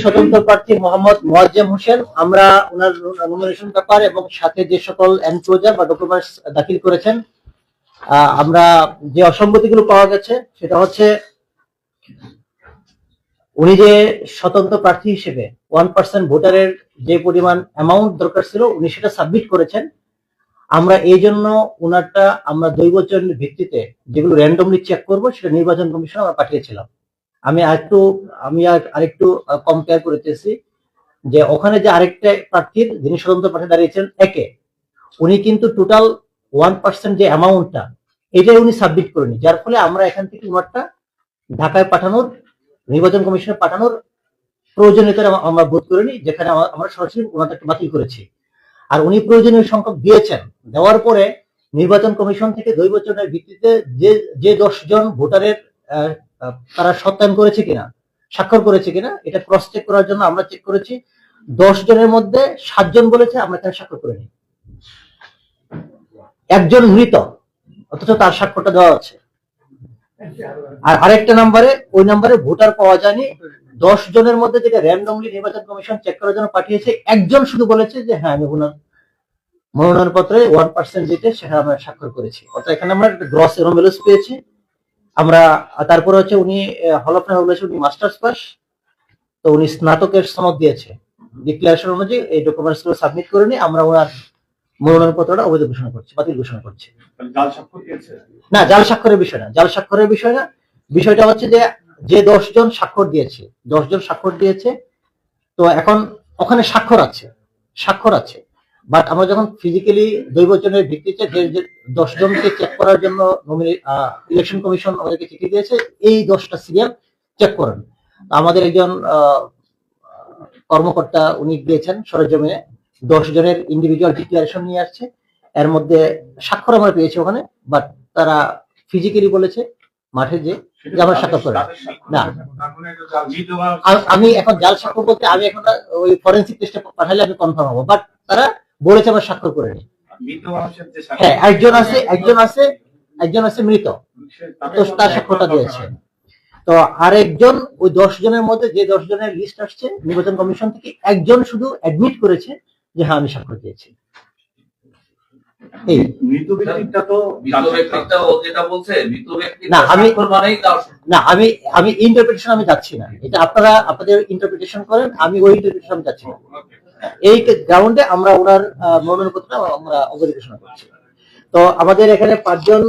স্বতন্ত্র প্রার্থী মোহাম্মদ মোয়াজ্জেম হোসেন, আমরা ওনার নমিনেশন পেপার এবং সাথে যে সকল এনক্লোজার বা ডকুমেন্টস দাখিল করেছেন, আমরা যে অসঙ্গতিগুলো পাওয়া গেছে সেটা হচ্ছে উনি যে স্বতন্ত্র প্রার্থী হিসেবে 1% ভোটারের যে পরিমাণ অ্যামাউন্ট দরকার ছিল উনি সেটা সাবমিট করেছেন। আমরা এই জন্য ওনারটা আমরা দৈবচরণের ভিত্তিতে যেগুলো র্যান্ডমলি চেক করব সেটা নির্বাচন কমিশন আমরা পাঠিয়েছিলাম। আমি আরেকটু কম্পেয়ার করতেছি যে ওখানে যে আরেকটা প্রার্থীর যিনি স্বতন্ত্র প্রার্থী দাঁড়িয়েছেন একে, উনি কিন্তু টোটাল 1% যে অ্যামাউন্টটা এটাই উনি সাবমিট করেনি, যার ফলে আমরা এখান থেকে ওনারটা ঢাকায় পাঠানোর, নির্বাচন কমিশনে পাঠানোর প্রয়োজনীয়তা আমরা বোধ করিনি, যেখানে আমরা সরাসরি ওনাদেরকে বাতিল করেছি। আর উনি প্রয়োজনীয় সংখ্যক দিয়েছেন, দেওয়ার পরে নির্বাচন কমিশন থেকে দৈবচরণের ভিত্তিতে যে 10 জন ভোটারের তারা সত্যায়ন করেছে কিনা, স্বাক্ষর করেছে কিনা, এটা ক্রস চেক করার জন্য আমরা চেক করেছি। 10 জনের মধ্যে 7 জন বলেছে আমরা এখানে স্বাক্ষর করিনি। একজন মৃত, অথচ তার স্বাক্ষরটা দেওয়া আছে। আর আরেকটা নাম্বারে, ওই নাম্বারে ভোটার পাওয়া যায়নি। 10 জনের মধ্যে যেটা র্যান্ডমলি নির্বাচন কমিশন চেক করার জন্য পাঠিয়েছে, একজন শুধু বলেছে যে হ্যাঁ আমি ওনার মনোনয়ন পত্রে 1% যেটা সেটা আমরা স্বাক্ষর করেছি। অর্থাৎ এখানে আমরা গ্রস এনোমেলাস পেয়েছি আমরা। তারপরে হচ্ছে উনি হল অফ বলেছে উনি মাস্টার্স পাস, তো উনি স্নাতকের সনদ দিয়েছে। ডিক্লারেশন অনুযায়ী এই ডকুমেন্টস গুলো সাবমিট করেনি, আমরা ওনার মনোনয়ন পত্রটা অবৈধ ঘোষণা করছি, বাতিল ঘোষণা করছি। না, জাল স্বাক্ষরের বিষয় না, জাল স্বাক্ষরের বিষয় না। বিষয়টা হচ্ছে যে 10 জন স্বাক্ষর দিয়েছে, 10 জন স্বাক্ষর দিয়েছে, তো এখন ওখানে স্বাক্ষর আছে, বাট আমরা যখন ফিজিক্যালি দৈবচরণের ভিত্তিতে যে 10 জনকে চেক করার জন্য ইলেকশন কমিশন আমাদেরকে চিঠি দিয়েছে, এই 10টা সিরিয়াল চেক করেন। আমাদের একজন কর্মকর্তা উনি গিয়েছেন সরেজমিনে, 10 জনের ইন্ডিভিজুয়াল ডিক্লারেশন নিয়ে আসছে, এর মধ্যে স্বাক্ষর আমরা পেয়েছি ওখানে, বাট তারা ফিজিক্যালি বলেছে মাঠে যে আমরা স্বাক্ষর করে না। আমি এখন জাল স্বাক্ষর বলতে আমি এখন ওই ফরেন্সিক টেস্টে পাঠালে আমি কনফার্ম হবো, বাট তারা বলেছে আমরা স্বাক্ষর করিনি। হ্যাঁ, একজন আছে মৃত, তো তার স্বাক্ষরটা দিয়েছে। তো আরেকজন, ওই 10 জনের মধ্যে যে 10 জনের লিস্ট আসছে নির্বাচন কমিশন থেকে, একজন শুধু অ্যাডমিট করেছে যে হ্যাঁ আমি স্বাক্ষর দিয়েছি। আমি ইন্টারপ্রিটেশন আমি যাচ্ছি না, এটা আপনারা আপনাদের ইন্টারপ্রিটেশন করেন, আমি ওই ইন্টারপ্রিটেশন যাচ্ছি না। এই গ্রাউন্ডে আমরা ওনার মনোনয়নপত্র আমরা অবৈধ ঘোষণা করছি। তো আমাদের এখানে 5 জন